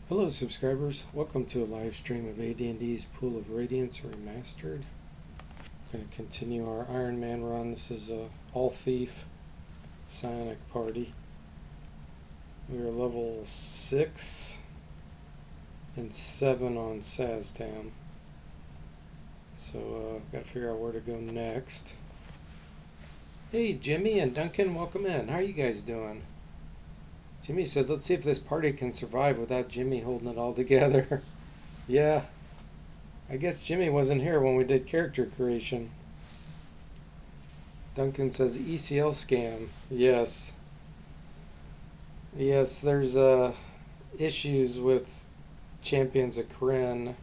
Hello subscribers, welcome to a live stream of AD&D's Pool of Radiance Remastered. Going to continue our Iron Man run. This is a all thief psionic party. We are level 6 and 7 on Saztam. So got to figure out where to go next. Hey Jimmy and Duncan, welcome in. How are you guys doing? Jimmy says, let's see if this party can survive without Jimmy holding it all together. Yeah, I guess Jimmy wasn't here when we did character creation. Duncan says, ECL scam. Yes. Yes, there's issues with Champions of Kryn.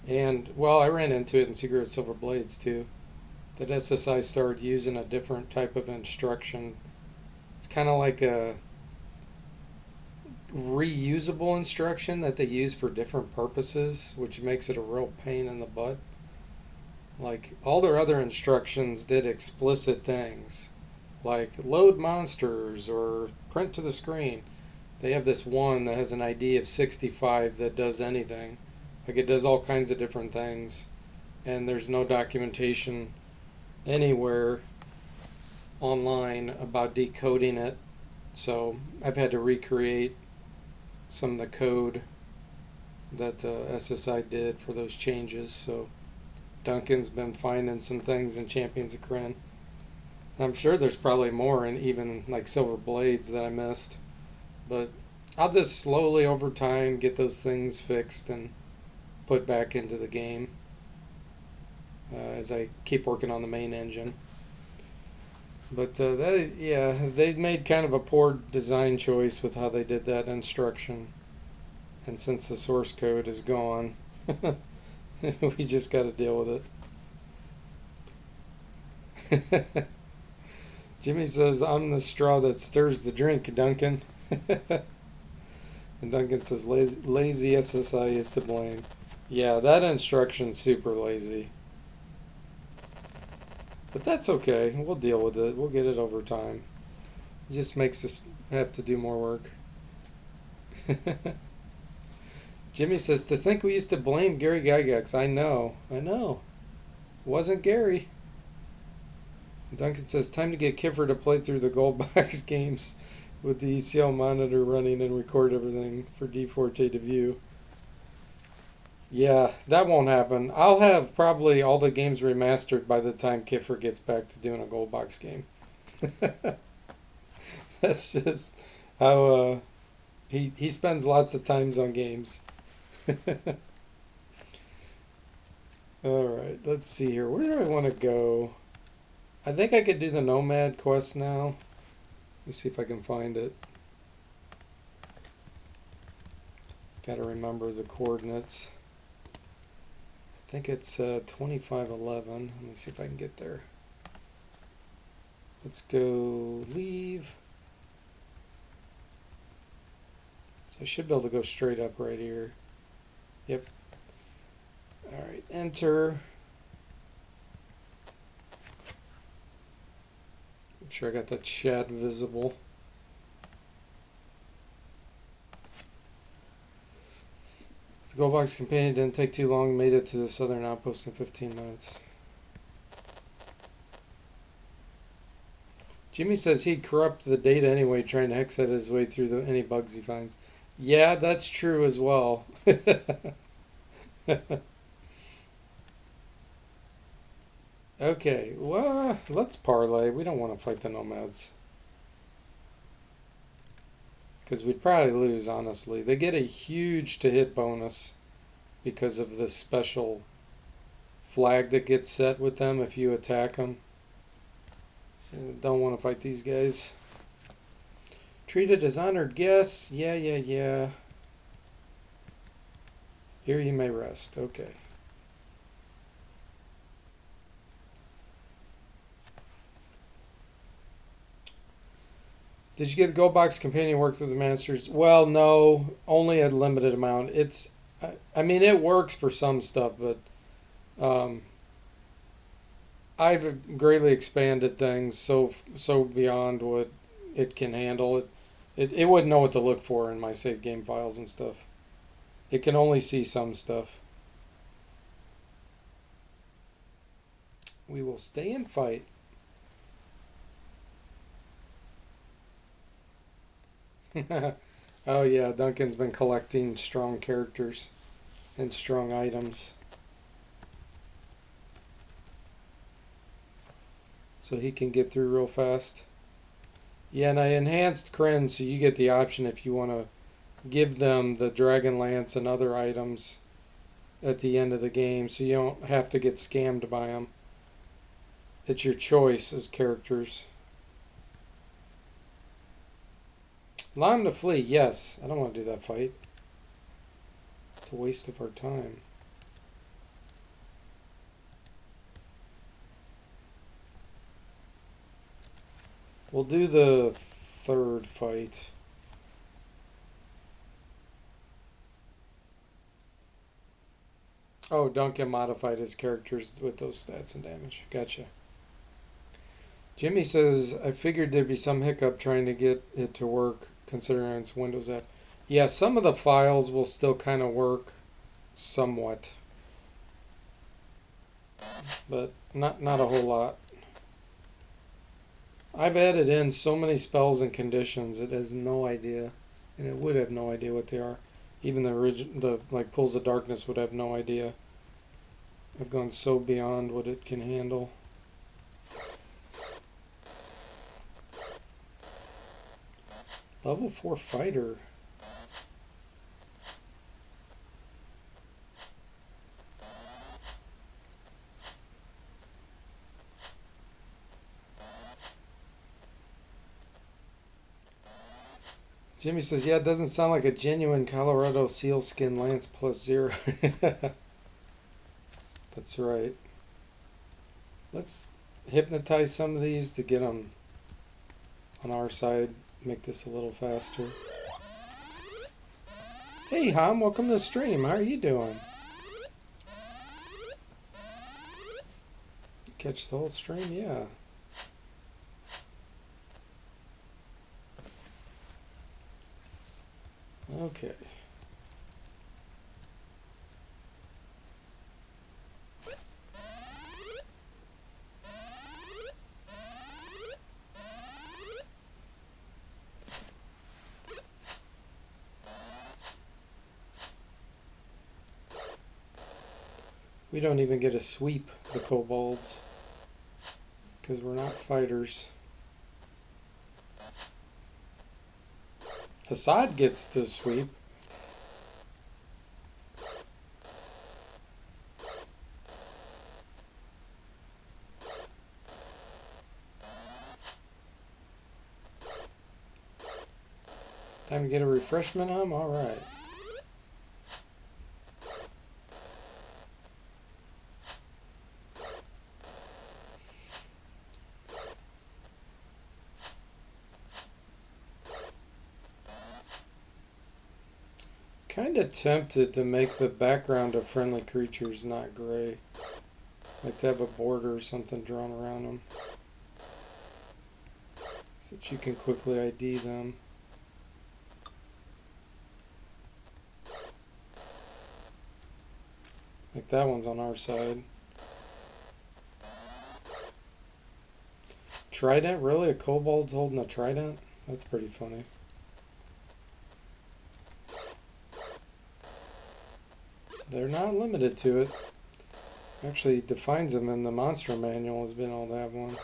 And, well, I ran into it in Secret of Silver Blades too. That SSI started using a different type of instruction. It's kind of like a reusable instruction that they use for different purposes, which makes it a real pain in the butt. Like, all their other instructions did explicit things, like load monsters or print to the screen. They have this one that has an ID of 65 that does anything. Like, it does all kinds of different things, and there's no documentation anywhere online about decoding it. So I've had to recreate some of the code that SSI did for those changes. So Duncan's been finding some things in Champions of Kryn. I'm sure there's probably more in even like Silver Blades that I missed. But I'll just slowly over time get those things fixed and put back into the game as I keep working on the main engine. But they made kind of a poor design choice with how they did that instruction. And since the source code is gone, we just got to deal with it. Jimmy says, I'm the straw that stirs the drink, Duncan. And Duncan says, lazy SSI is to blame. Yeah, that instruction's super lazy. But that's okay. We'll deal with it. We'll get it over time. It just makes us have to do more work. Jimmy says, to think we used to blame Gary Gygax. I know. It wasn't Gary. Duncan says, time to get Kiffer to play through the gold box games with the ECL monitor running and record everything for DFortae to view. Yeah, that won't happen. I'll have probably all the games remastered by the time Kiffer gets back to doing a gold box game. That's just how he spends lots of times on games. Alright, let's see here. Where do I want to go? I think I could do the Nomad quest now. Let me see if I can find it. Gotta remember the coordinates. I think it's 2511. Let me see if I can get there. Let's go leave. So I should be able to go straight up right here. Yep. Alright, enter. Make sure I got the chat visible. The Gold Box Companion didn't take too long, made it to the southern outpost in 15 minutes. Jimmy says he'd corrupt the data anyway, trying to hex edit his way through any bugs he finds. Yeah, that's true as well. Okay, well, let's parlay. We don't want to fight the Nomads. Because we'd probably lose, honestly. They get a huge to-hit bonus because of this special flag that gets set with them if you attack them. So don't want to fight these guys. Treated as honored guests. Yeah. Here you may rest. Okay. Did you get the Gold Box Companion work through the Remasters? Well, no, only a limited amount. I mean, it works for some stuff, but I've greatly expanded things so beyond what it can handle. It wouldn't know what to look for in my save game files and stuff. It can only see some stuff. We will stay and fight. Oh yeah, Duncan's been collecting strong characters and strong items. So he can get through real fast. Yeah, and I enhanced Kryn so you get the option if you want to give them the Dragon Lance and other items at the end of the game so you don't have to get scammed by them. It's your choice as characters. Allow him to flee, yes. I don't want to do that fight. It's a waste of our time. We'll do the third fight. Oh, Duncan modified his characters with those stats and damage. Gotcha. Jimmy says, I figured there'd be some hiccup trying to get it to work considering it's Windows app. Yeah, some of the files will still kind of work somewhat. But not a whole lot. I've added in so many spells and conditions it has no idea. And it would have no idea what they are. Even the like Pools of Darkness would have no idea. I've gone so beyond what it can handle. Level 4 fighter. Jimmy says, yeah, it doesn't sound like a genuine Colorado sealskin lance plus 0. That's right. Let's hypnotize some of these to get them on our side. Make this a little faster. Hey, Ham, welcome to the stream. How are you doing? Catch the whole stream? Yeah. Okay. We don't even get to sweep the kobolds because we're not fighters. Hassad gets to sweep. Time to get a refreshment, Hum? Alright. Kind of tempted to make the background of friendly creatures not gray. Like to have a border or something drawn around them. So that you can quickly ID them. Like that one's on our side. Trident? Really? A kobold's holding a trident? That's pretty funny. They're not limited to it. Actually defines them in the monster manual as being able to have one.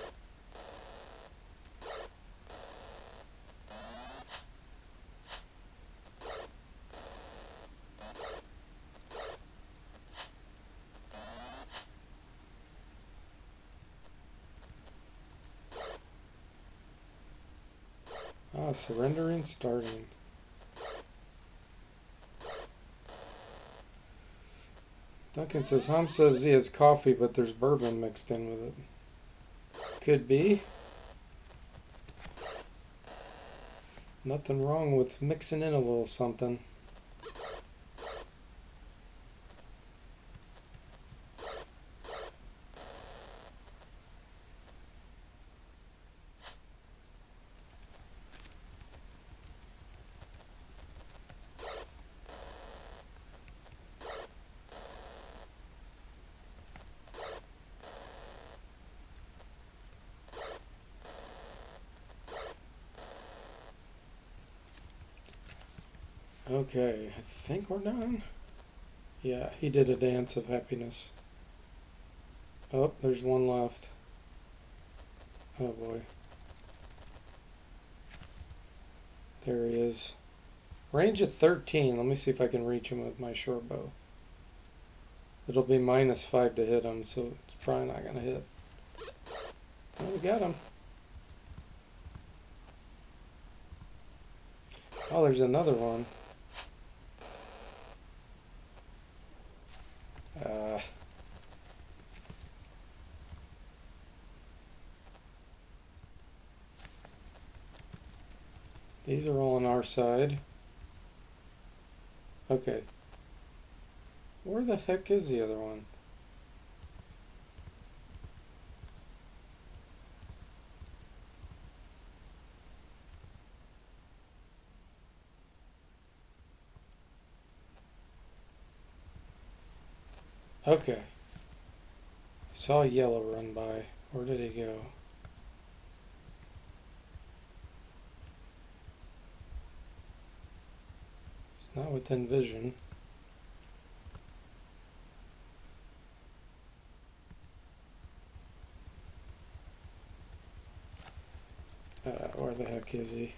Ah, surrendering, starting. Duncan says, Hum says he has coffee, but there's bourbon mixed in with it. Could be. Nothing wrong with mixing in a little something. Okay, I think we're done. Yeah, he did a dance of happiness. Oh, there's one left. Oh boy. There he is. Range at 13. Let me see if I can reach him with my short bow. It'll be -5 to hit him, so it's probably not going to hit. Oh, we got him. Oh, there's another one. These are all on our side. Okay. Where the heck is the other one? Okay. I saw a yellow run by. Where did he go? It's not within vision. Where the heck is he?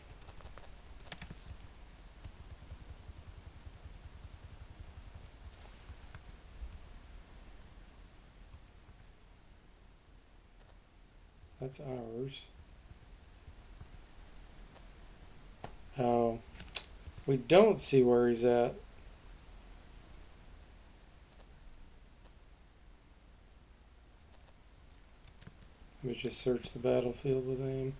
That's ours. Oh, we don't see where he's at. Let me just search the battlefield with aim.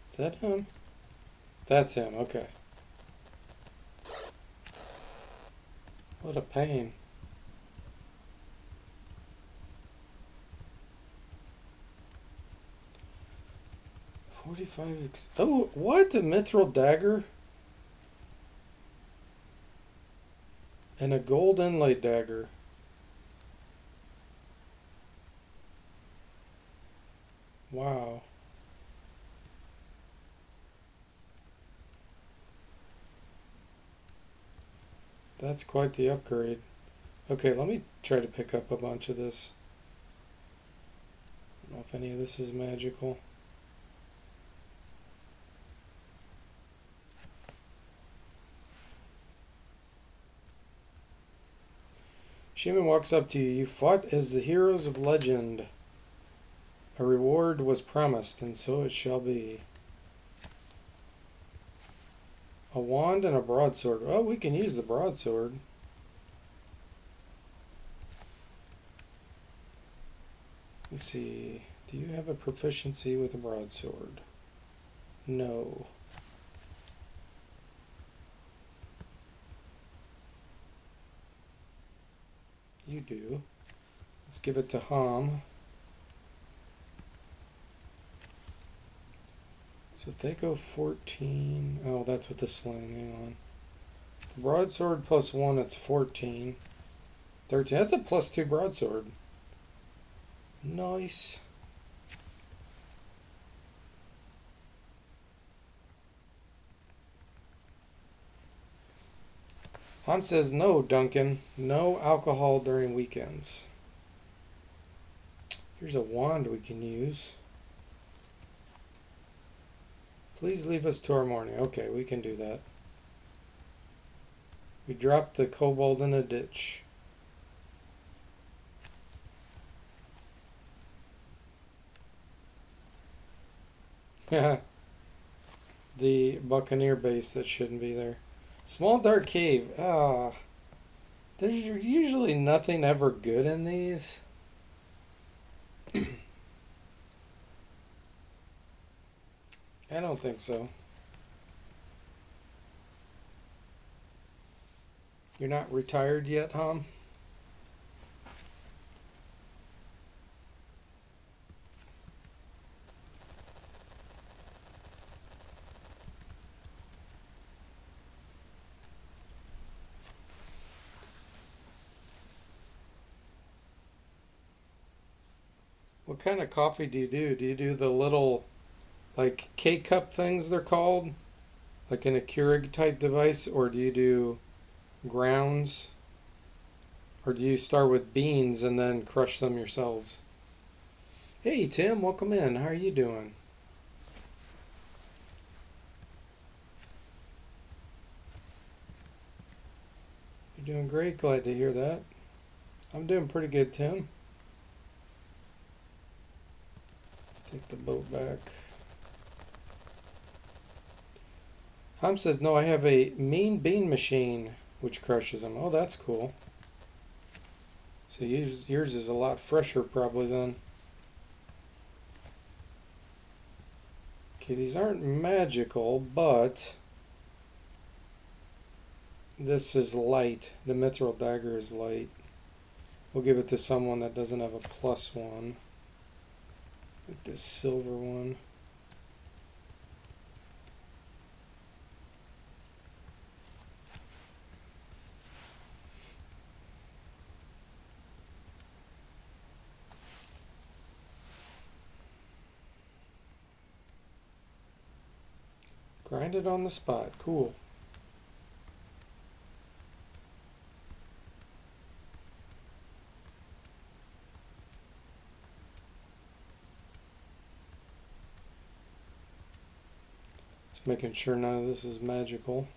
Is that him? That's him, okay. What a pain. Oh, what? A mithril dagger? And a gold inlaid dagger. Wow. That's quite the upgrade. Okay, let me try to pick up a bunch of this. I don't know if any of this is magical. Shaman walks up to you. You fought as the heroes of legend. A reward was promised, and so it shall be. A wand and a broadsword. Oh, we can use the broadsword. Let's see. Do you have a proficiency with a broadsword? No. You do. Let's give it to Ham. So if they go 14. Oh, that's with the sling. Hang on. The broadsword +1, it's 14. 13. That's a +2 broadsword. Nice. Ham says, no, Duncan. No alcohol during weekends. Here's a wand we can use. Please leave us to our morning. Okay, we can do that. We dropped the kobold in a ditch. The Buccaneer base that shouldn't be there. Small dark cave. Ah, there's usually nothing ever good in these. I don't think so. You're not retired yet, Ham? What kind of coffee do you do? Do you do the little like K-cup things they're called, like in a Keurig type device, or do you do grounds, or do you start with beans and then crush them yourselves? Hey Tim, welcome in. How are you doing? You're doing great. Glad to hear that. I'm doing pretty good, Tim. Let's take the boat back. Ham says, no, I have a mean bean machine which crushes them. Oh, that's cool. So yours is a lot fresher probably then. Okay, these aren't magical, but this is light. The mithril dagger is light. We'll give it to someone that doesn't have a +1. Like this silver one. Grind it on the spot. Cool. Just making sure none of this is magical.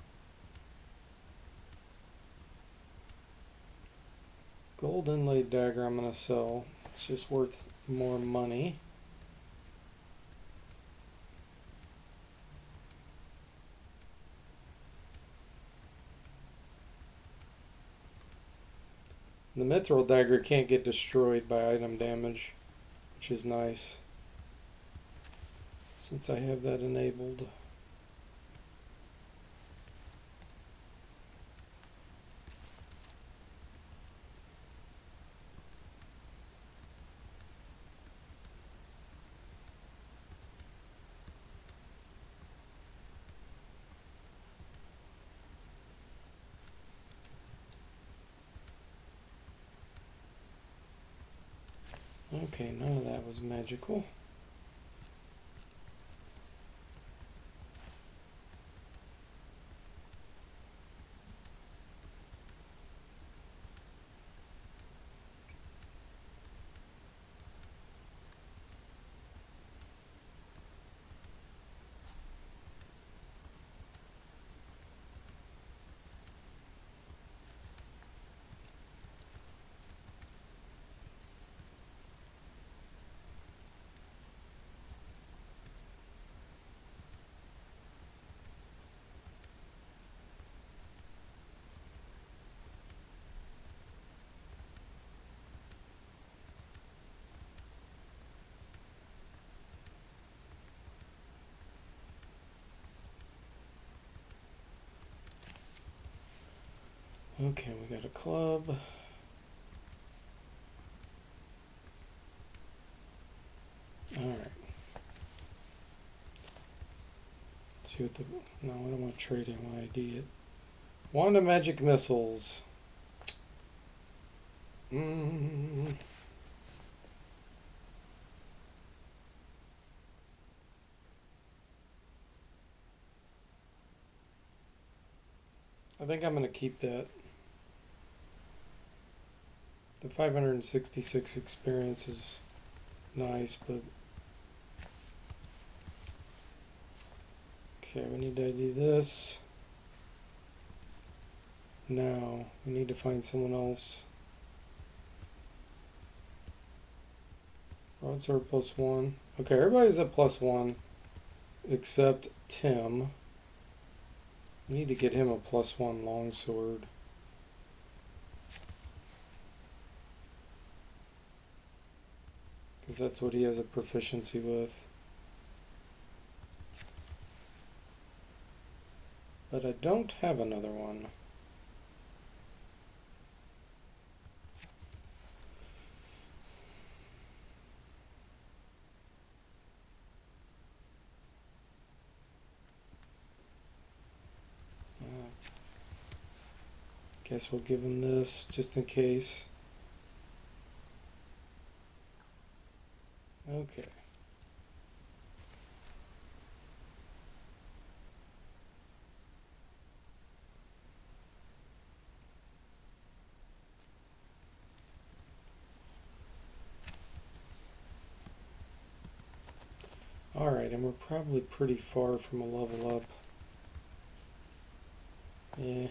Gold inlaid dagger I'm going to sell. It's just worth more money. The mithril dagger can't get destroyed by item damage, which is nice, since I have that enabled. Okay, none of that was magical. Okay, we got a club. Alright. Let's see what the... No, I don't want to trade it. I want to ID it. Wand of Magic Missiles. I think I'm going to keep that. The 566 experience is nice, but... Okay, we need to ID this. Now, we need to find someone else. Broadsword +1. Okay, everybody's at +1 except Tim. We need to get him a +1 longsword. Because that's what he has a proficiency with. But I don't have another one. Guess we'll give him this just in case. Okay. Alright, and we're probably pretty far from a level up. Yeah.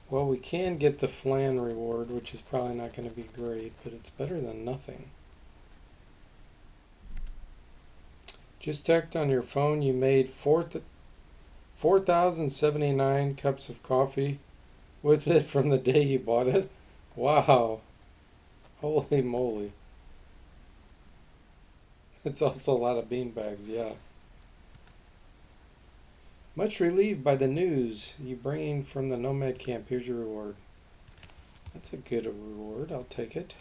Well, we can get the flan reward, which is probably not going to be great, but it's better than nothing. Just checked on your phone, you made 4,079 cups of coffee with it from the day you bought it. Wow. Holy moly. It's also a lot of bean bags, yeah. Much relieved by the news you bringing from the Nomad camp. Here's your reward. That's a good reward. I'll take it.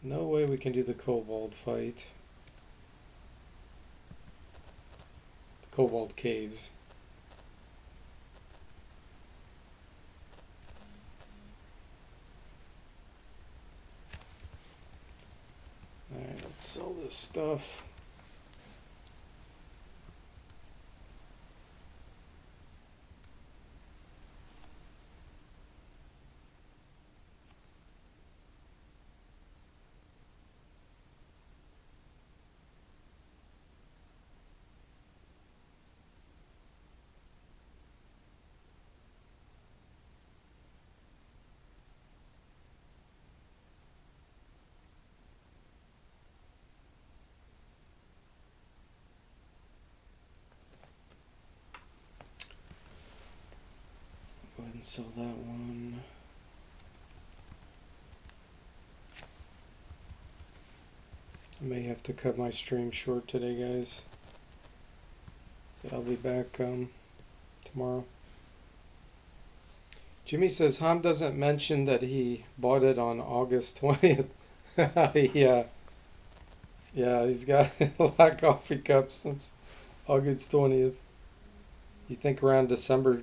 No way we can do the kobold fight. The kobold caves. Alright, let's sell this stuff. Go ahead and sell that one. I may have to cut my stream short today, guys. But I'll be back tomorrow. Jimmy says Ham doesn't mention that he bought it on August 20th. Yeah. Yeah, he's got a lot of coffee cups since August 20th. You think around December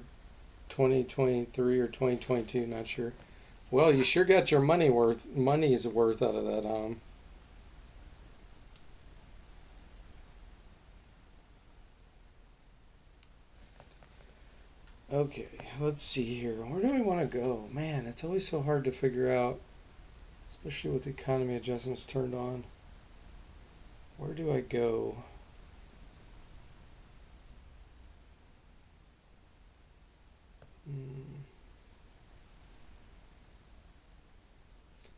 2023 or 2022, not sure. Well, you sure got your money's worth out of that, Okay, let's see here. Where do we want to go? Man, it's always so hard to figure out, especially with the economy adjustments turned on. Where do I go?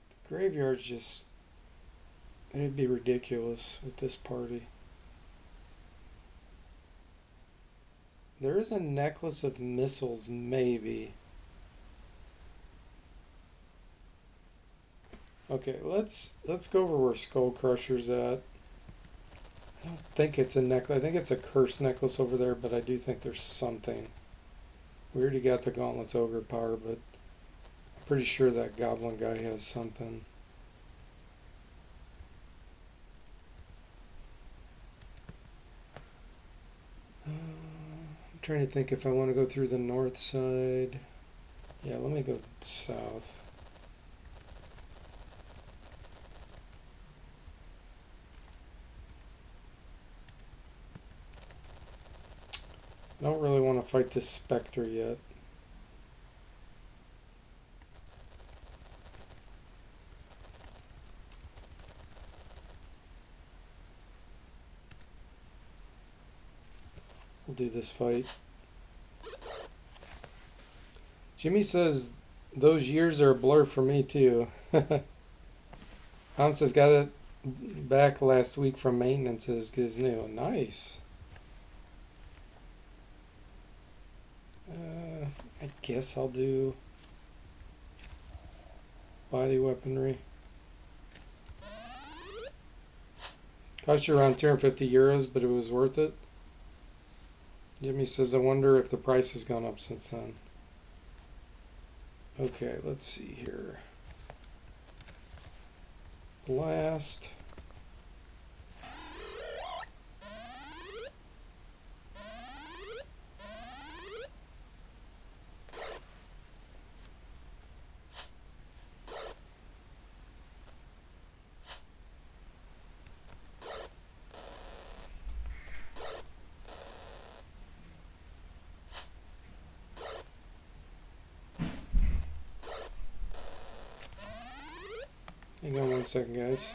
The graveyard's just, it'd be ridiculous with this party. There is a necklace of missiles, maybe. Okay, let's go over where Skull Crusher's at. I don't think it's a necklace. I think it's a cursed necklace over there, but I do think there's something. We already got the Gauntlets Ogre power, but I'm pretty sure that Goblin guy has something. I'm trying to think if I want to go through the north side. Yeah, let me go south. I don't really want to fight this Spectre yet. We'll do this fight. Jimmy says those years are a blur for me too. Hans has got it back last week from maintenance as good as new. Nice. I guess I'll do body weaponry. Cost you around 250 euros, but it was worth it. Jimmy says, I wonder if the price has gone up since then. Okay, let's see here. Blast. 1 second, guys.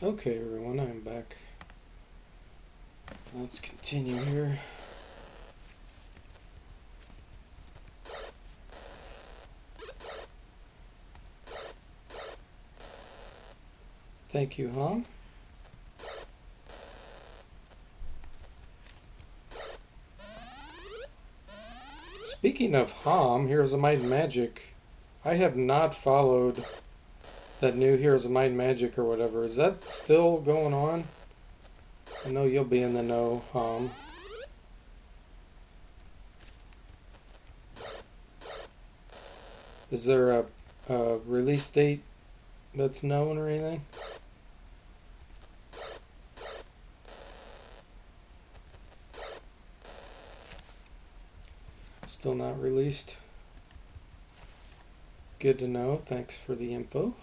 Okay, everyone, I'm back. Let's continue here. Thank you, Ham. Speaking of Ham, Heroes of Might and Magic, I have not followed that new Heroes of Might and Magic or whatever. Is that still going on? I know you'll be in the know, Ham. Is there a release date that's known or anything? Still not released. Good to know. Thanks for the info.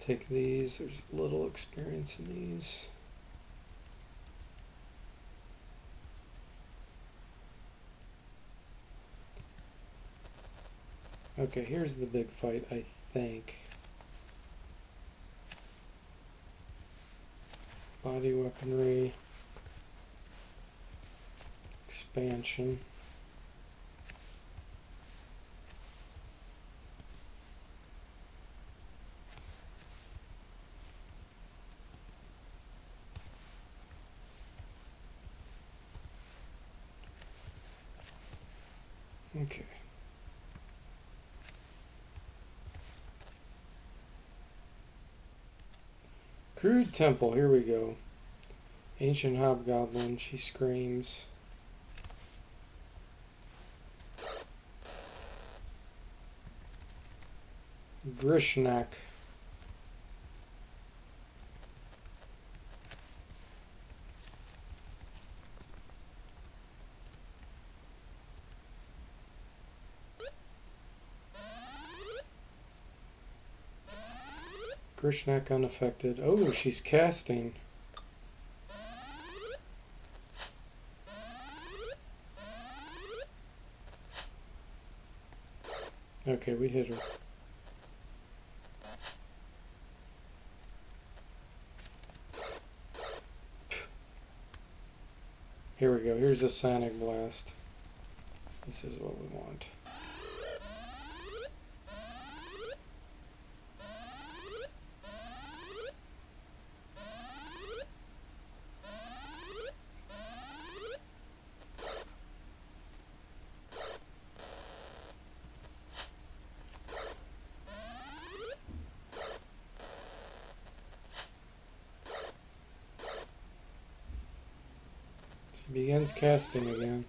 Take these. There's a little experience in these. Okay, here's the big fight, I think. Body weaponry. Expansion. Okay. Crude Temple, here we go. Ancient Hobgoblin, she screams. Grishnak. Grishnak unaffected. Oh, she's casting. Okay, we hit her. Here we go. Here's a Sonic Blast. This is what we want. She begins casting again.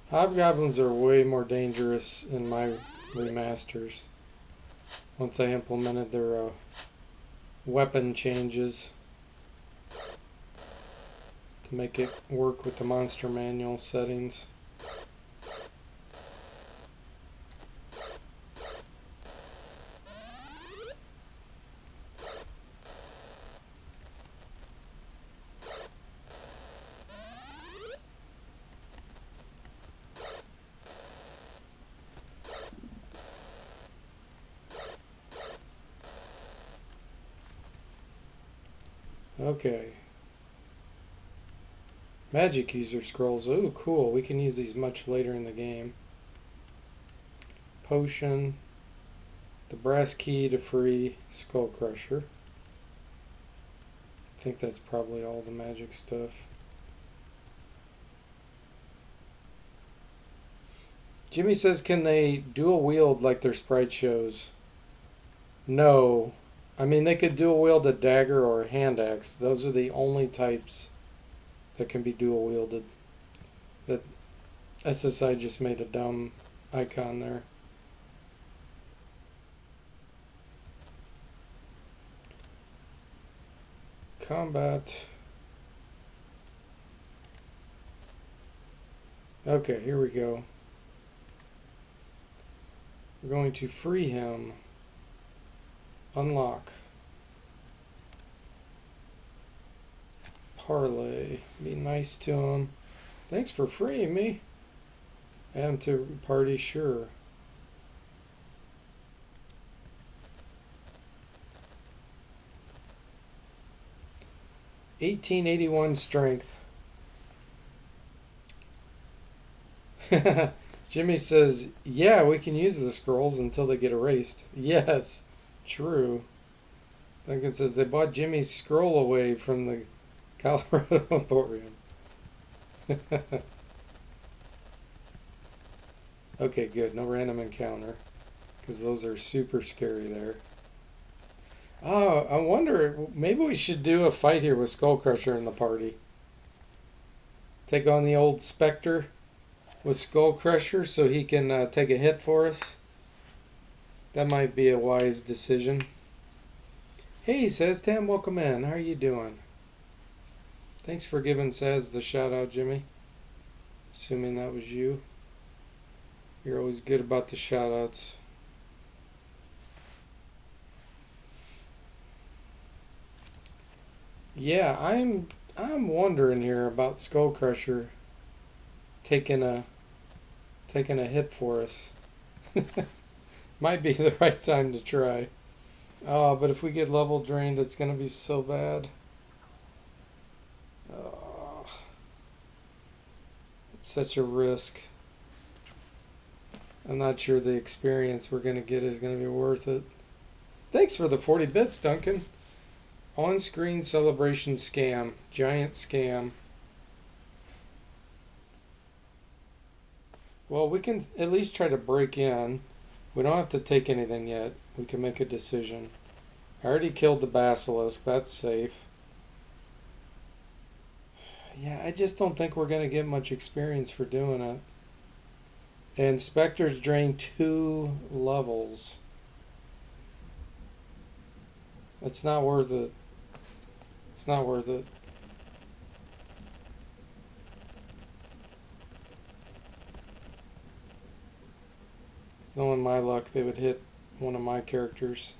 Hobgoblins are way more dangerous in my remasters. Once I implemented their weapon changes to make it work with the monster manual settings. Okay. Magic user scrolls. Ooh, cool. We can use these much later in the game. Potion. The brass key to free Skull Crusher. I think that's probably all the magic stuff. Jimmy says, can they dual wield like their sprite shows? No. I mean, they could dual wield a dagger or a hand axe. Those are the only types that can be dual wielded. That SSI just made a dumb icon there. Combat. Okay, here we go. We're going to free him. Unlock. Parlay. Be nice to him. Thanks for freeing me. Add him to party, sure. $1881 strength. Jimmy says, yeah, we can use the scrolls until they get erased. Yes. True. Duncan says they bought Jimmy's scroll away from the Colorado Emporium. Okay, good. No random encounter. Because those are super scary there. Oh, I wonder, maybe we should do a fight here with Skull Crusher in the party. Take on the old Spectre with Skull Crusher so he can take a hit for us. That might be a wise decision. Hey, Says Tam, welcome in. How are you doing? Thanks for giving Says the shout out, Jimmy. Assuming that was you. You're always good about the shout outs. Yeah, I'm wondering here about Skull Crusher taking a hit for us. Might be the right time to try. Oh, but if we get level drained, it's going to be so bad. Oh, it's such a risk. I'm not sure the experience we're going to get is going to be worth it. Thanks for the 40 bits, Duncan. On-screen celebration scam. Giant scam. Well, we can at least try to break in. We don't have to take anything yet. We can make a decision. I already killed the basilisk. That's safe. Yeah, I just don't think we're going to get much experience for doing it. And specters drain 2 levels. It's not worth it. It's not worth it. Knowing my luck, they would hit one of my characters.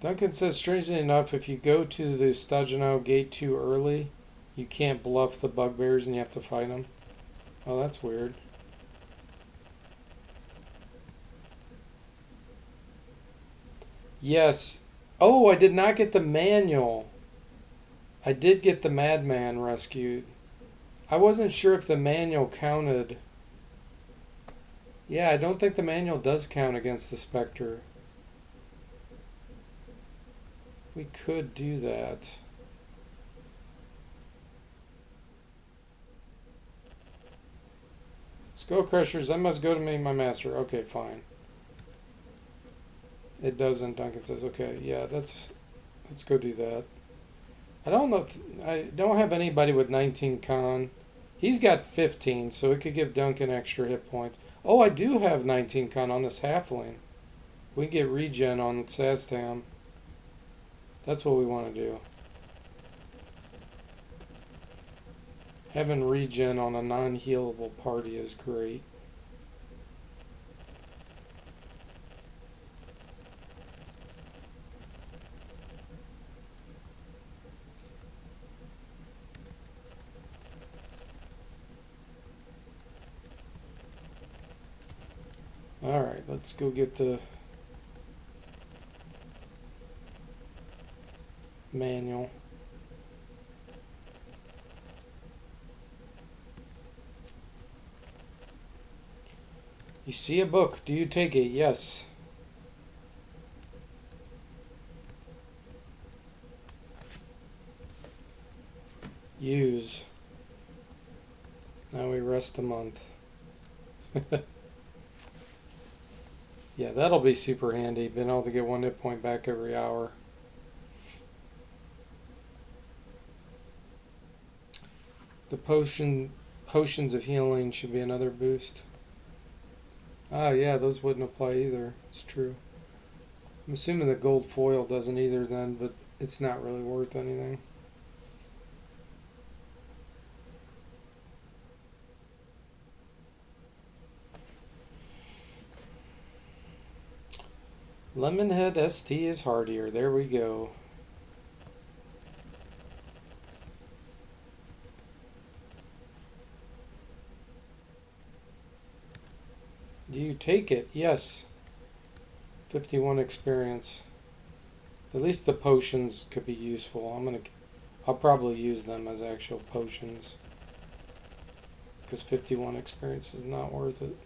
Duncan says, strangely enough, if you go to the Stagino gate too early, you can't bluff the bugbears and you have to fight them. Oh, that's weird. Yes. Oh, I did not get the manual. I did get the madman rescued. I wasn't sure if the manual counted. Yeah, I don't think the manual does count against the specter. We could do that. Skull Crushers, I must go to meet my master. Okay, fine. It doesn't, Duncan says. Okay, yeah, let's go do that. I don't know. I don't have anybody with 19 con. He's got 15, so it could give Duncan extra hit points. Oh, I do have 19 con on this halfling. We can get regen on Sastam. That's what we want to do. Having regen on a non-healable party is great. Alright, let's go get the manual. You see a book. Do you take it? Yes. Use. Now we rest a month. Yeah, that'll be super handy. Being able to get 1 hit point back every hour. The potions of healing should be another boost. Ah, yeah, those wouldn't apply either. It's true. I'm assuming the gold foil doesn't either then, but it's not really worth anything. Lemonhead ST is hardier. There we go. Do you take it? Yes. 51 experience. At least the potions could be useful. I'll probably use them as actual potions. Because 51 experience is not worth it.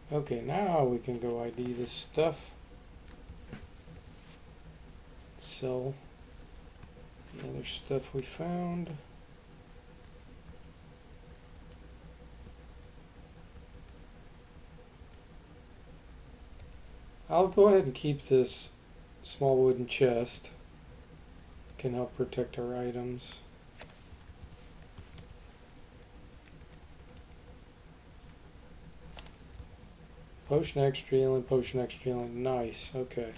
Okay, now we can go ID this stuff. Sell the other stuff we found. I'll go ahead and keep this small wooden chest. Can help protect our items. Potion extra healing, potion extra healing. Nice, okay.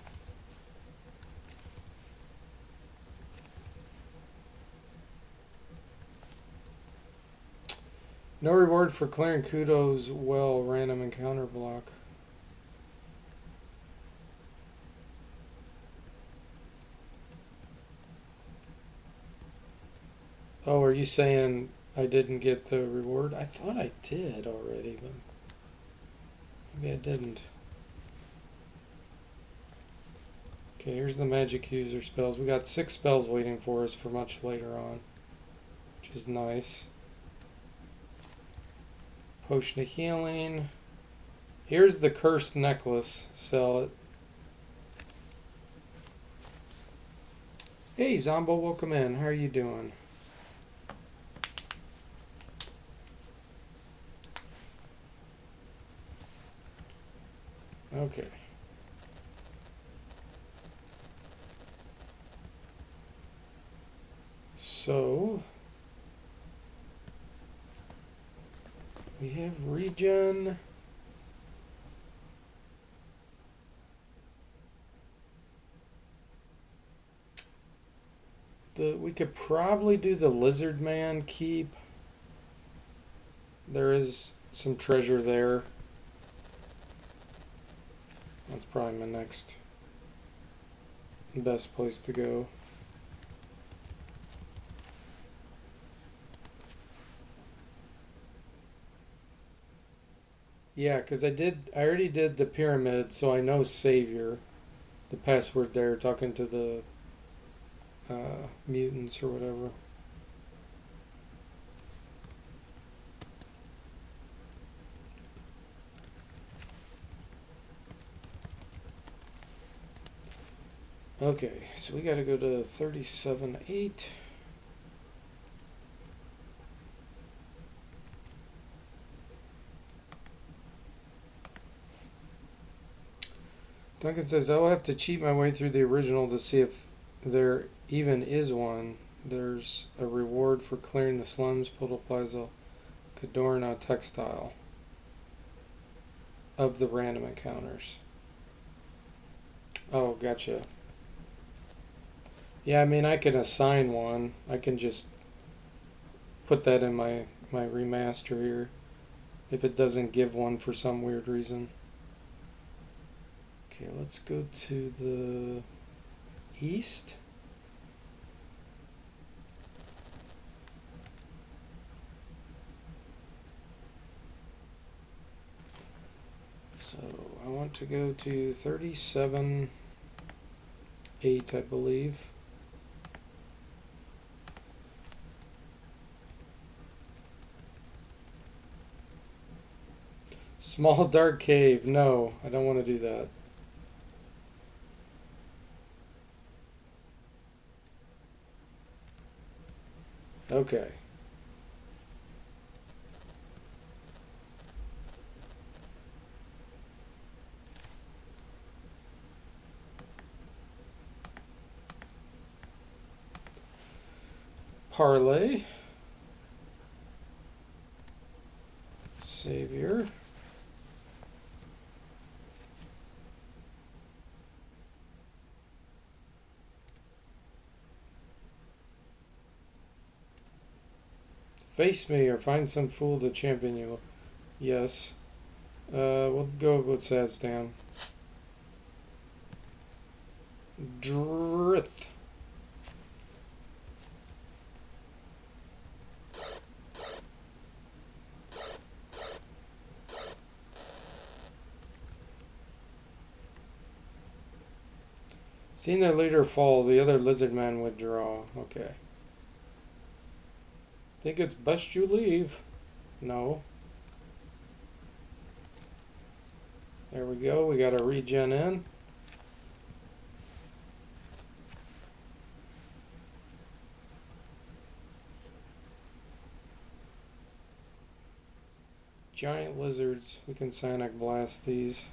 No reward for clearing Kudo's well random encounter block. Oh, are you saying I didn't get the reward? I thought I did already, but maybe I didn't. Okay, here's the magic user spells. We got 6 spells waiting for us for much later on, which is nice. Potion of healing. Here's the cursed necklace. Sell it. Hey, Zombo, welcome in. How are you doing? Okay. So, we have regen. We could probably do the lizard man keep. There is some treasure there. That's probably my next best place to go. Yeah, because I already did the pyramid, so I know Savior, the password there, talking to the mutants or whatever. Okay, so we gotta go to 37.8. Duncan says, I'll have to cheat my way through the original to see if there even is one. There's a reward for clearing the slums, Puddle Plaza, Cadorna Textile of the random encounters. Oh, gotcha. Yeah, I mean, I can assign one. I can just put that in my remaster here if it doesn't give one for some weird reason. Okay, let's go to the east. So I want to go to 37.8, I believe. Small dark cave. No, I don't want to do that. Okay. Parlay. Savior. Face me or find some fool to champion you. Yes. We'll go with Sazdan. Drith. Seeing their leader fall, the other lizard men withdraw. Okay. Think it's best you leave. No. There we go. We got a regen in. Giant lizards. We can Sonic Blast these.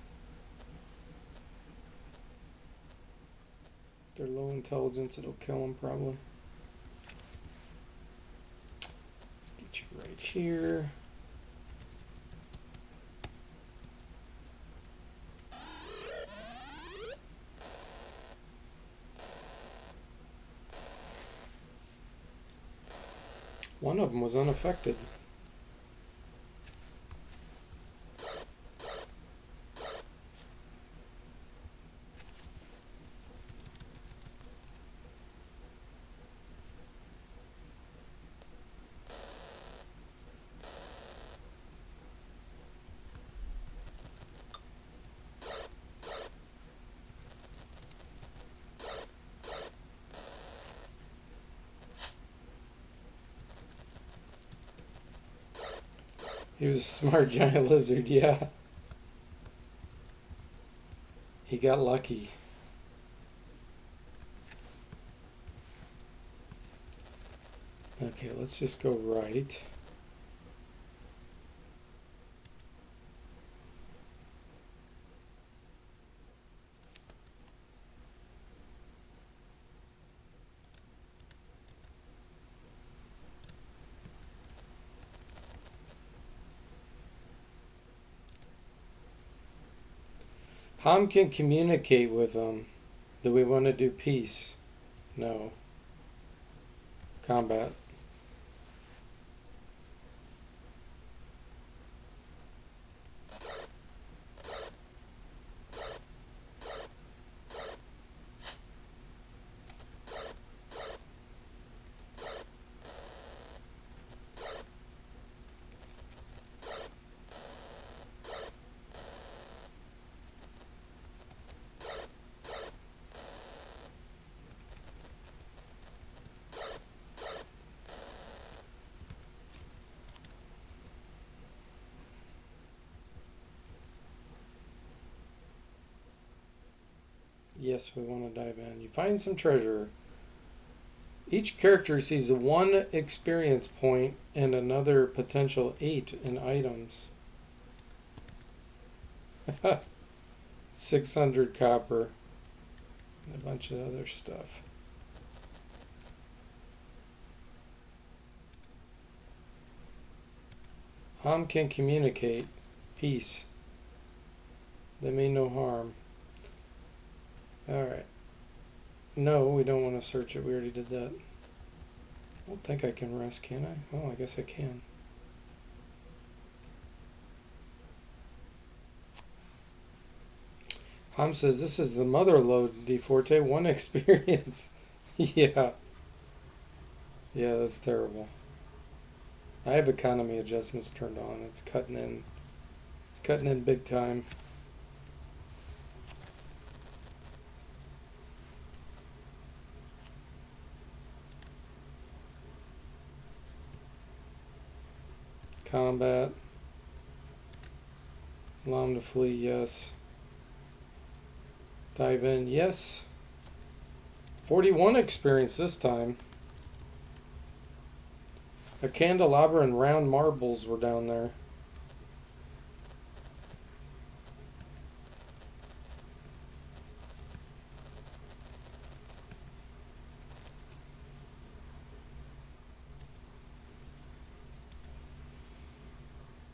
They're low intelligence. It'll kill them probably. Let's get you right here. One of them was unaffected. He was a smart giant lizard, yeah. He got lucky. Okay, let's just go right. Ham can communicate with them. Do we want to do peace? No. Combat. Yes, we want to dive in. You find some treasure. Each character receives 1 experience point and another potential 8 in items. 600 copper. And a bunch of other stuff. Ham can communicate. Peace. They mean no harm. Alright. No, we don't want to search it. We already did that. I don't think I can rest, can I? Oh, I guess I can. Ham says, this is the mother load, DFortae. 1 experience. Yeah. Yeah, that's terrible. I have economy adjustments turned on. It's cutting in. It's cutting in big time. Combat. Allow him to flee, yes. Dive in, yes. 41 experience this time. A candelabra and round marbles were down there.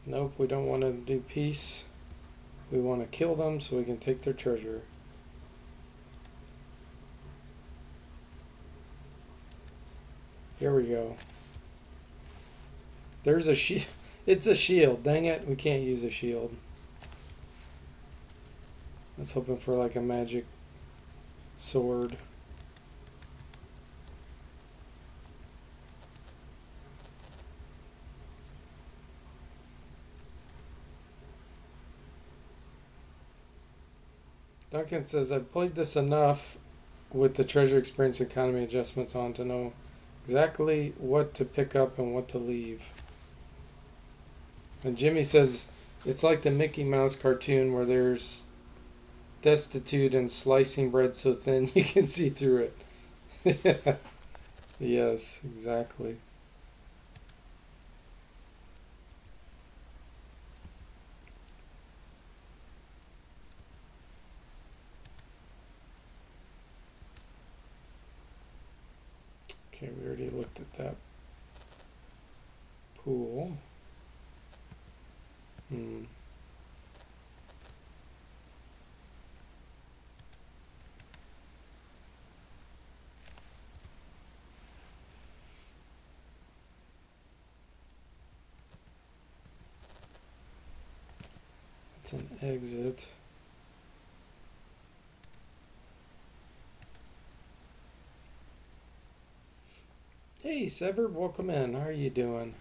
Nope, we don't want to do peace. We want to kill them so we can take their treasure. Here we go. There's a shield. It's a shield. Dang it, we can't use a shield. I was hoping for like a magic sword. Duncan says, I've played this enough with the treasure experience economy adjustments on to know exactly what to pick up and what to leave. And Jimmy says, it's like the Mickey Mouse cartoon where there's destitute and slicing bread so thin you can see through it. Yes, exactly. Okay, we already looked at that pool. It's an exit. Hey, Sever, welcome in. How are you doing?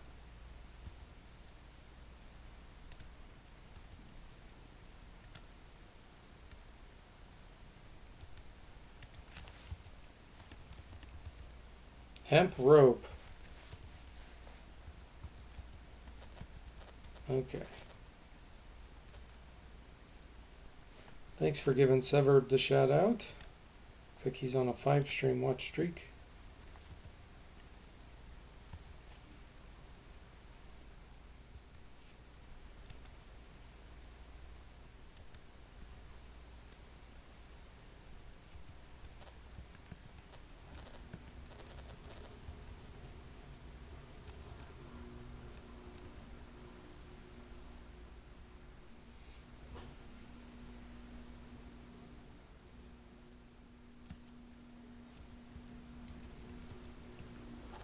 Hemp rope. Okay. Thanks for giving Severed the shout out. Looks like he's on a 5-stream watch streak.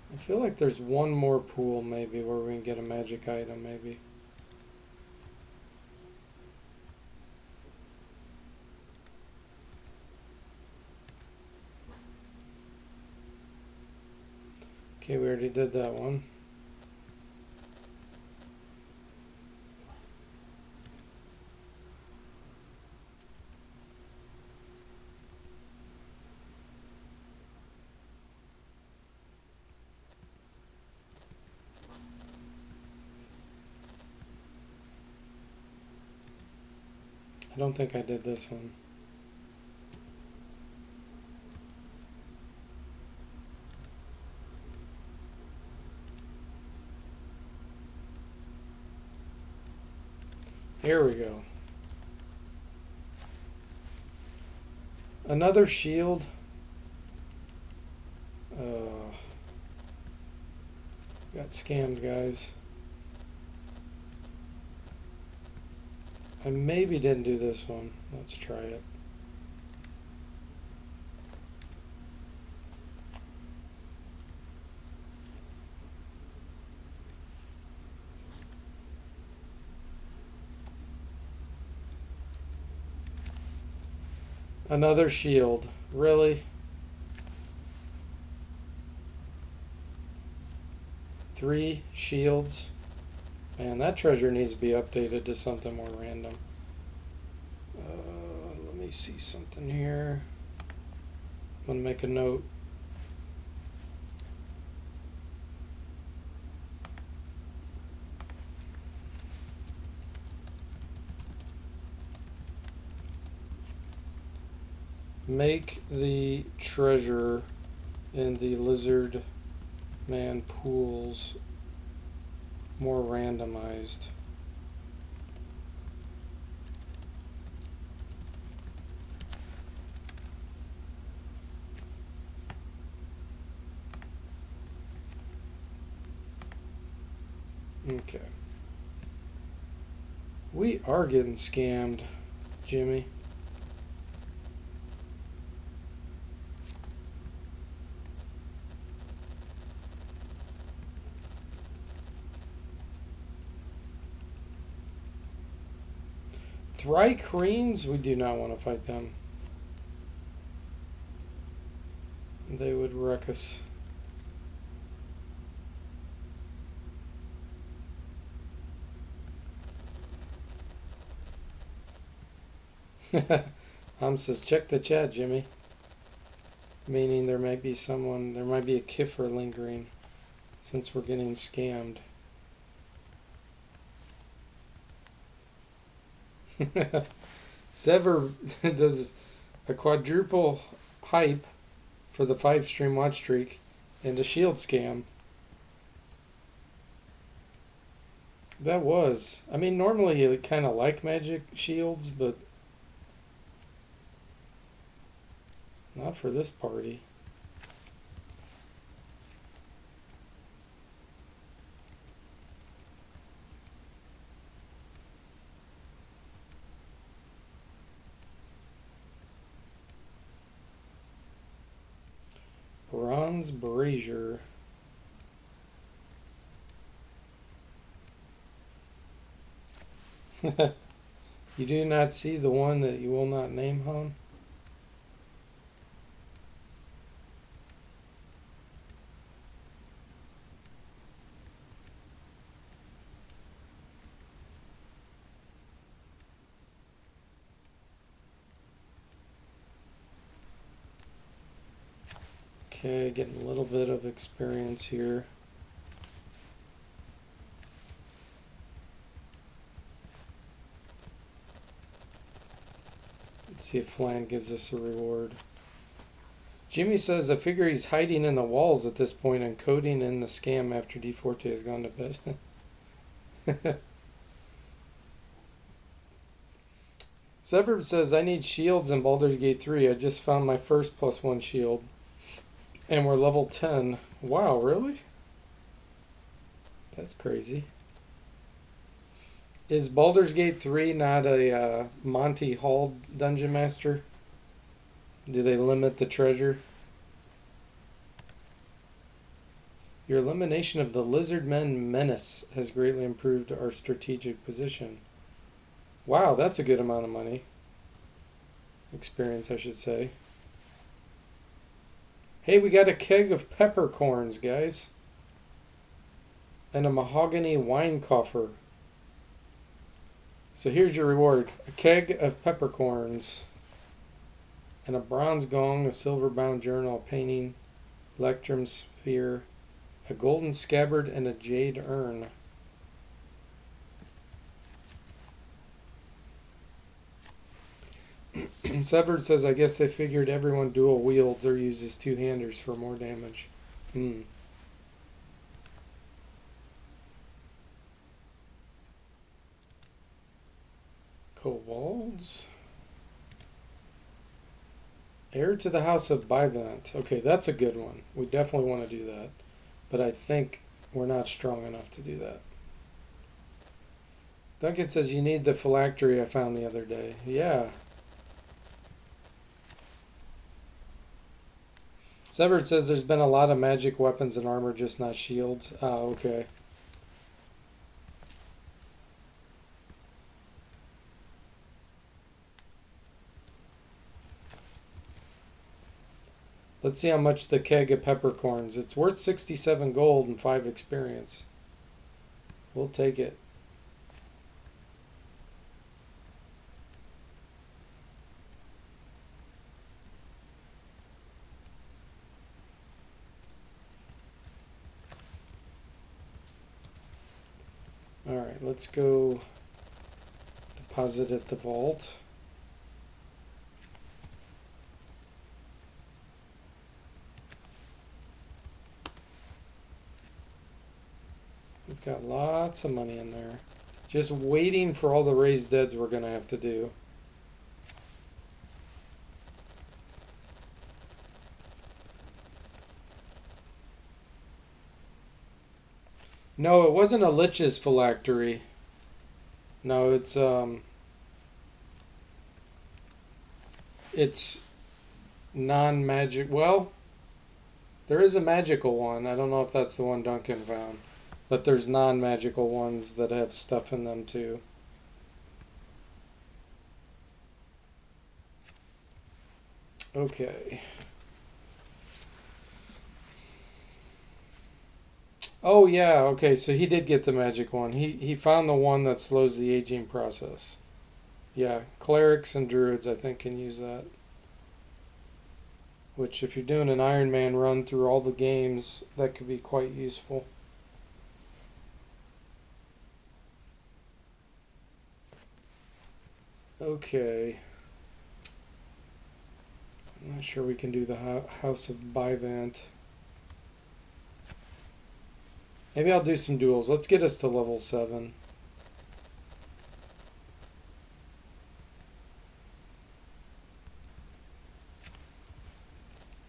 I feel like there's one more pool maybe where we can get a magic item maybe. Okay, we already did that one. I don't think I did this one. Here we go. Another shield. Got scammed, guys. I maybe didn't do this one. Let's try it. Another shield. Really? 3 shields? Man, that treasure needs to be updated to something more random. Let me see something here. I'm going to make a note. Make the treasure in the lizard man pools more randomized. Okay. We are getting scammed, Jimmy. Thrycreans, we do not want to fight them. They would wreck us. Says, check the chat, Jimmy. Meaning there might be someone, there might be a kiffer lingering since we're getting scammed. Sever does a quadruple hype for the 5-stream watch streak and a shield scam. That was. I mean, normally you kind of like magic shields, but not for this party. Bronze brazier. You do not see the one that you will not name, hon? Okay, getting a little bit of experience here. see if Flan gives us a reward. Jimmy says, I figure he's hiding in the walls at this point and coding in the scam after DFortae has gone to bed. Suburb says, I need shields in Baldur's Gate 3. I just found my first +1 shield. And we're level 10. Wow, really? That's crazy. Is Baldur's Gate 3 not a Monty Hall Dungeon Master? Do they limit the treasure? Your elimination of the Lizardmen menace has greatly improved our strategic position. Wow, that's a good amount of money. Experience, I should say. Hey, we got a keg of peppercorns, guys. And a mahogany wine coffer. So here's your reward. A keg of peppercorns. And a bronze gong, a silver-bound journal, a painting, electrum sphere, a golden scabbard, and a jade urn. Severed says, I guess they figured everyone dual wields or uses two-handers for more damage. Kobolds. Heir to the House of Bivant. Okay, that's a good one. We definitely want to do that. But I think we're not strong enough to do that. Duncan says, you need the phylactery I found the other day. Yeah. Severed says there's been a lot of magic weapons and armor, just not shields. Okay. Let's see how much the keg of peppercorns. It's worth 67 gold and 5 experience. We'll take it. Alright, let's go deposit at the vault. We've got lots of money in there. Just waiting for all the raised deads we're going to have to do. No, it wasn't a Lich's phylactery. No, it's non-magic. Well, there is a magical one. I don't know if that's the one Duncan found. But there's non-magical ones that have stuff in them too. Okay. Oh yeah, okay, so he did get the magic one. He found the one that slows the aging process. Yeah, clerics and druids I think can use that. Which if you're doing an Iron Man run through all the games, that could be quite useful. Okay. I'm not sure we can do the House of Bivant. Maybe I'll do some duels. Let's get us to level 7.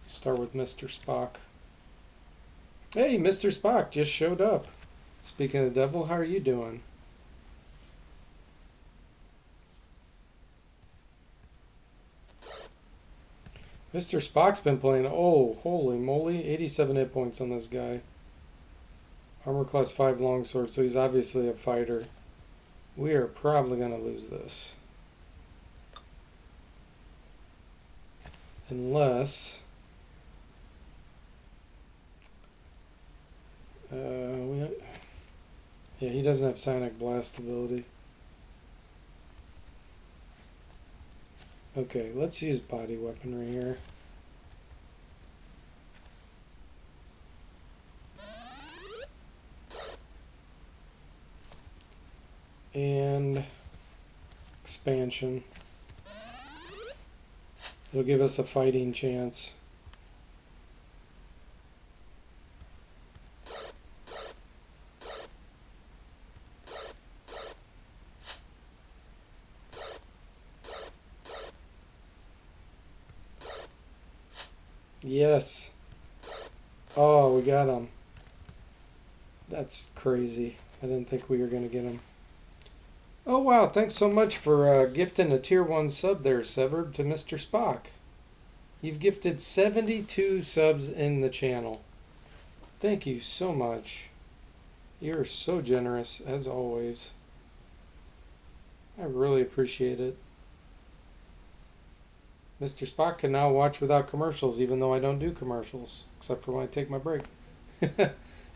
Start with Mr. Spock. Hey, Mr. Spock just showed up. Speaking of the devil, how are you doing? Mr. Spock's been playing. Oh, holy moly. 87 hit points on this guy. Armor class 5 longsword, so he's obviously a fighter. We are probably going to lose this. Unless... yeah, he doesn't have Sonic Blast ability. Okay, let's use body weaponry here. And expansion. It'll give us a fighting chance. Yes. Oh, we got him. That's crazy. I didn't think we were going to get him. Oh, wow. Thanks so much for gifting a tier 1 sub there, Severed, to Mr. Spock. You've gifted 72 subs in the channel. Thank you so much. You're so generous, as always. I really appreciate it. Mr. Spock can now watch without commercials, even though I don't do commercials, except for when I take my break.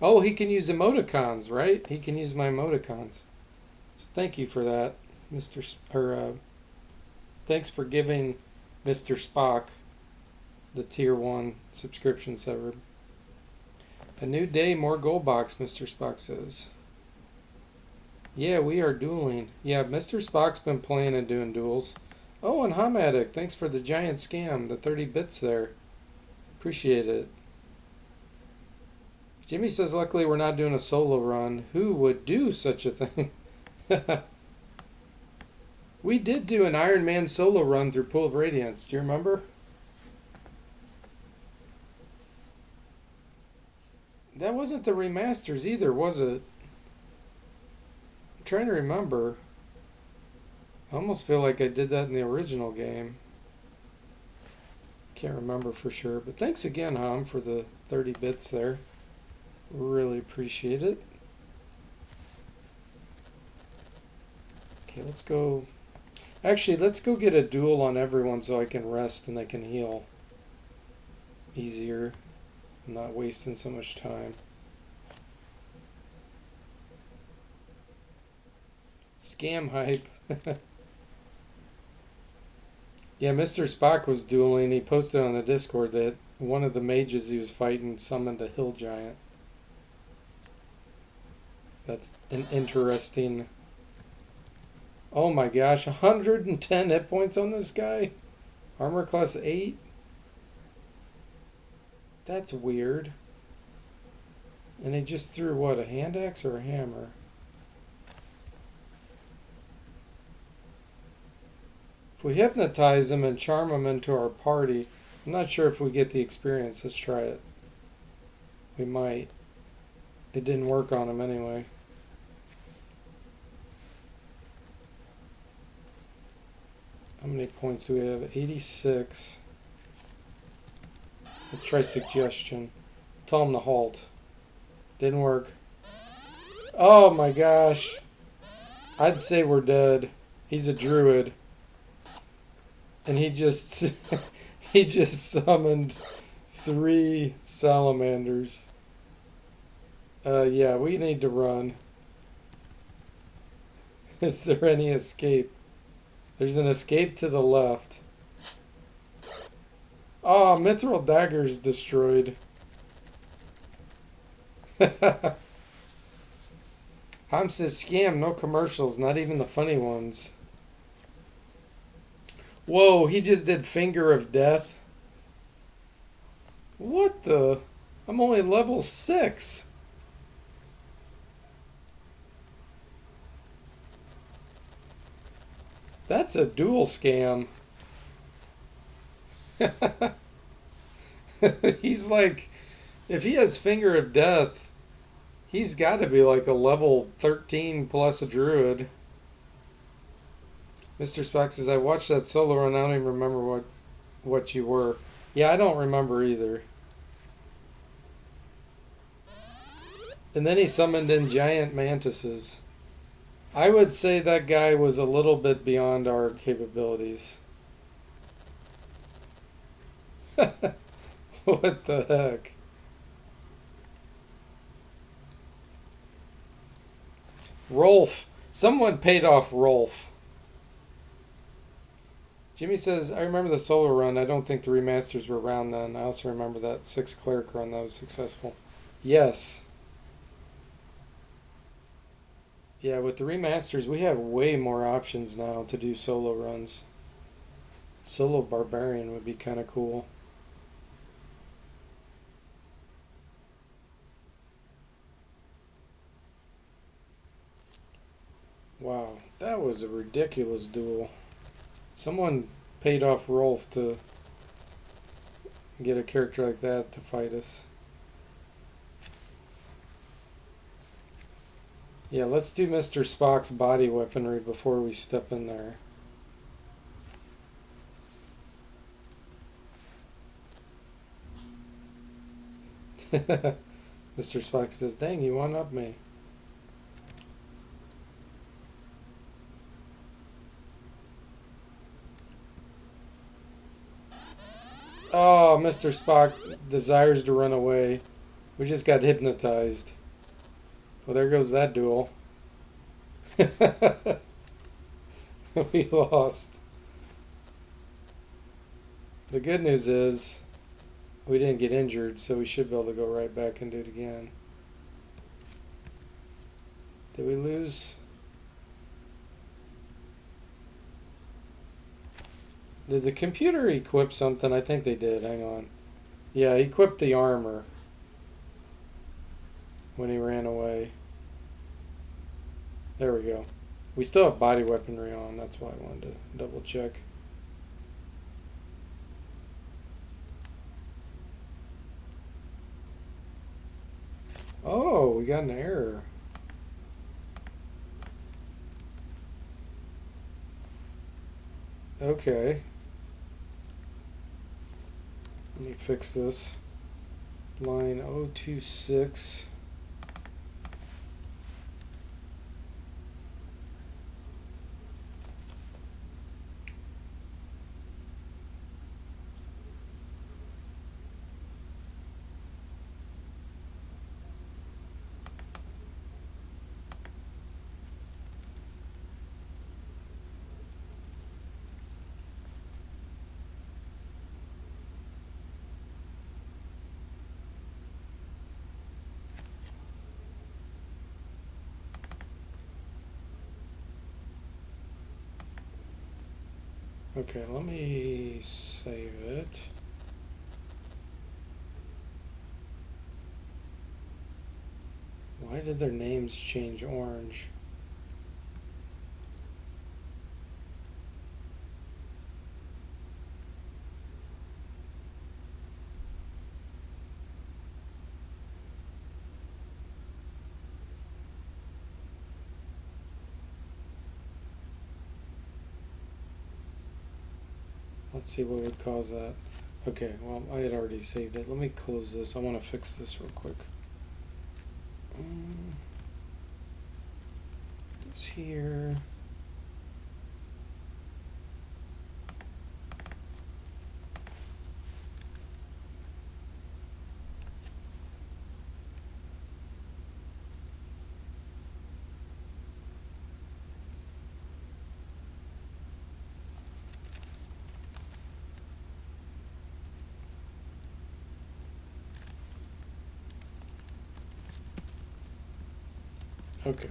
Oh, he can use emoticons, right? He can use my emoticons. So thank you for that, thanks for giving Mr. Spock the tier 1 subscription, Severed. A new day, more gold box, Mr. Spock says. Yeah, we are dueling. Yeah, Mr. Spock's been playing and doing duels. Oh, and Hamatic, thanks for the giant scam, the 30 bits there. Appreciate it. Jimmy says, luckily we're not doing a solo run. Who would do such a thing? We did do an Iron Man solo run through Pool of Radiance. Do you remember? That wasn't the remasters either, was it? I'm trying to remember. I almost feel like I did that in the original game. Can't remember for sure. But thanks again, Ham, for the 30 bits there. Really appreciate it. Okay, let's go. Actually, let's go get a duel on everyone so I can rest and they can heal easier. I'm not wasting so much time. Scam hype. Yeah, Mr. Spock was dueling. He posted on the Discord that one of the mages he was fighting summoned a hill giant. That's an interesting... Oh my gosh, 110 hit points on this guy? Armor class 8? That's weird. And he just threw what, a hand axe or a hammer? If we hypnotize him and charm him into our party, I'm not sure if we get the experience. Let's try it. We might. It didn't work on him anyway. How many points do we have? 86. Let's try suggestion. Tell him to halt. Didn't work. Oh my gosh. I'd say we're dead. He's a druid. And he just he just summoned 3 salamanders. Yeah, we need to run. Is there any escape? There's an escape to the left. Oh, Mithril Dagger's destroyed. Ham says, scam, no commercials, not even the funny ones. Whoa, he just did Finger of Death. What the? I'm only level 6. That's a dual scam. He's like, if he has Finger of Death, he's got to be like a level 13 plus a druid. Mr. Spock says, I watched that solo run, I don't even remember what you were. Yeah, I don't remember either. And then he summoned in giant mantises. I would say that guy was a little bit beyond our capabilities. What the heck? Rolf. Someone paid off Rolf. Jimmy says, I remember the solo run. I don't think the remasters were around then. I also remember that 6 cleric run that was successful. Yes. Yeah, with the remasters, we have way more options now to do solo runs. Solo barbarian would be kind of cool. Wow, that was a ridiculous duel. Someone paid off Rolf to get a character like that to fight us. Yeah, let's do Mr. Spock's body weaponry before we step in there. Mr. Spock says, dang, you one-up me. Oh, Mr. Spock desires to run away. We just got hypnotized. Well, there goes that duel. We lost. The good news is we didn't get injured, so we should be able to go right back and do it again. Did we lose? Did the computer equip something? I think they did. Hang on. Yeah, he equipped the armor when he ran away. There we go. We still have body weaponry on. That's why I wanted to double check. Oh, we got an error. Okay. Let me fix this. Line 026. Okay, let me save it. Why did their names change orange? Let's see what would cause that. Okay, well, I had already saved it. Let me close this. I want to fix this real quick. This here. Okay.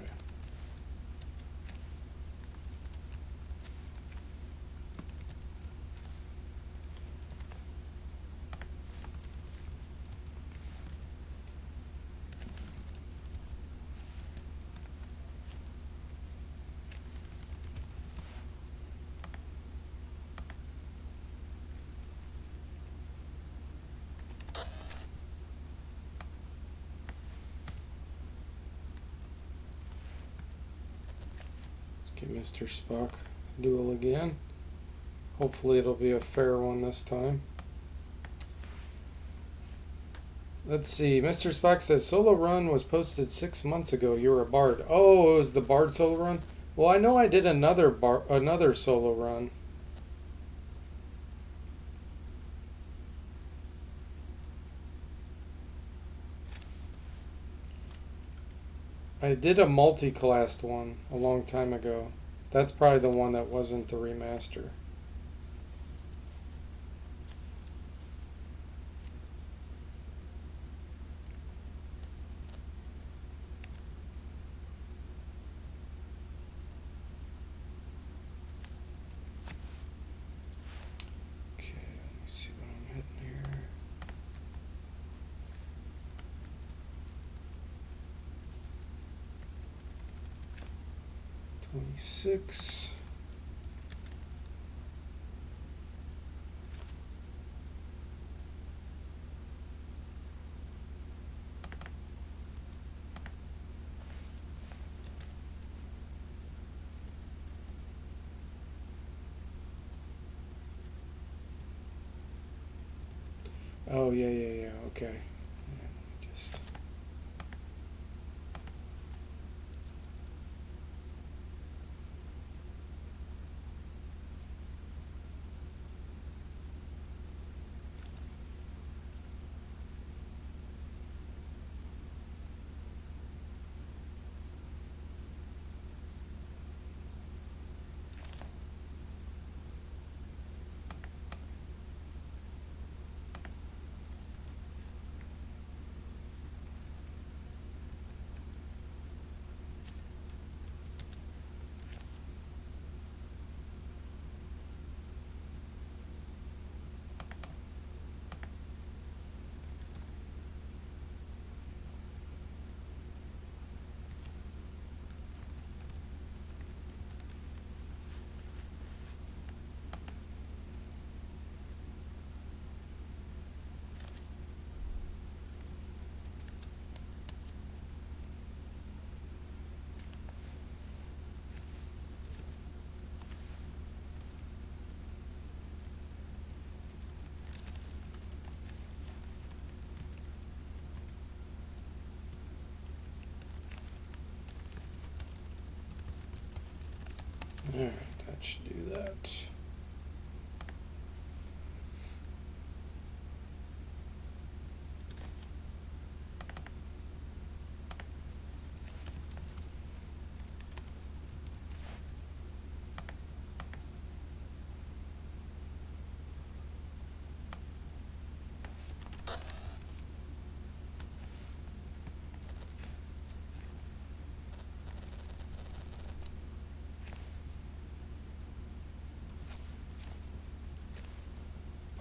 Get Mr. Spock duel again. Hopefully it'll be a fair one this time. Let's see. Mr. Spock says solo run was posted 6 months ago. You're a bard. Oh, it was the bard solo run. Well, I know I did another solo run. I did a multi-classed one a long time ago. That's probably the one that wasn't the remaster. 26. Oh, yeah, okay. Yeah, just... Alright, that should do that.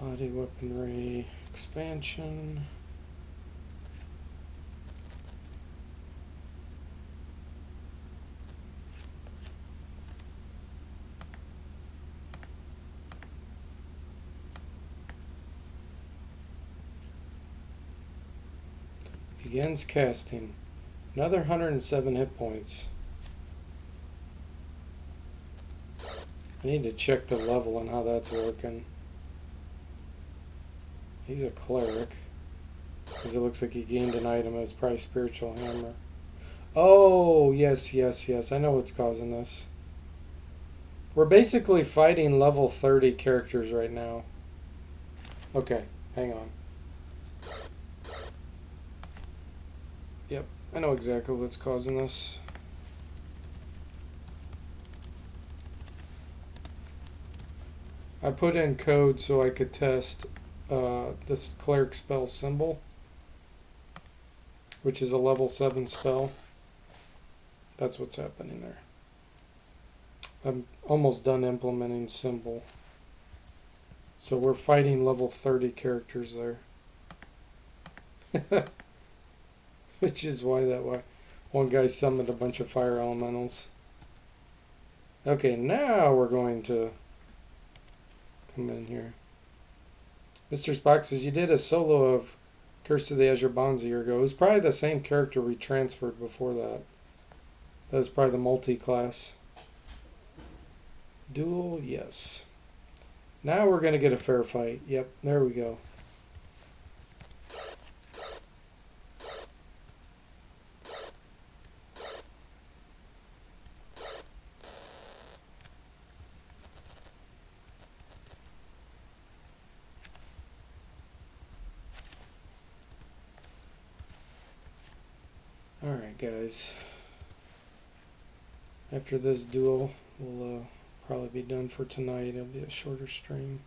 Body weaponry expansion. Begins casting. Another 107 hit points. I need to check the level and how that's working. He's a cleric. Because it looks like he gained an item as probably spiritual hammer. Oh, yes. I know what's causing this. We're basically fighting level 30 characters right now. Okay, hang on. Yep, I know exactly what's causing this. I put in code so I could test this cleric spell symbol, which is a level 7 spell. That's what's happening there. I'm almost done implementing symbol. So we're fighting level 30 characters there. Which is why one guy summoned a bunch of fire elementals. Okay, now we're going to come in here. Mr. Spock says, you did a solo of Curse of the Azure Bonds a year ago. It was probably the same character we transferred before that. That was probably the multi-class. Duel, yes. Now we're going to get a fair fight. Yep, there we go. Alright, guys. After this duel, we'll probably be done for tonight. It'll be a shorter stream.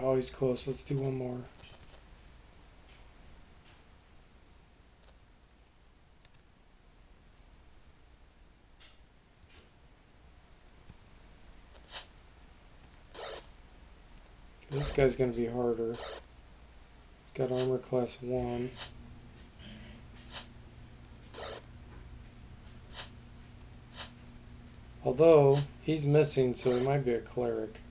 Oh, he's close. Let's do one more. This guy's going to be harder. He's got armor class 1. Although, he's missing, so he might be a cleric.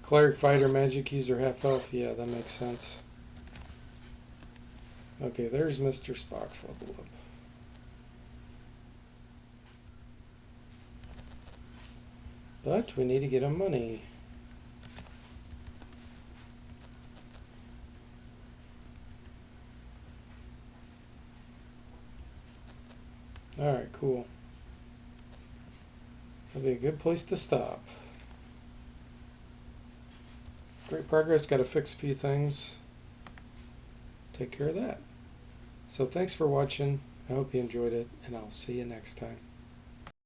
Cleric, fighter, magic user, half elf. Yeah, that makes sense. Okay, there's Mr. Spock's level up. But we need to get him money. Alright, cool. That'll be a good place to stop. Great progress, got to fix a few things. Take care of that. So thanks for watching. I hope you enjoyed it, and I'll see you next time.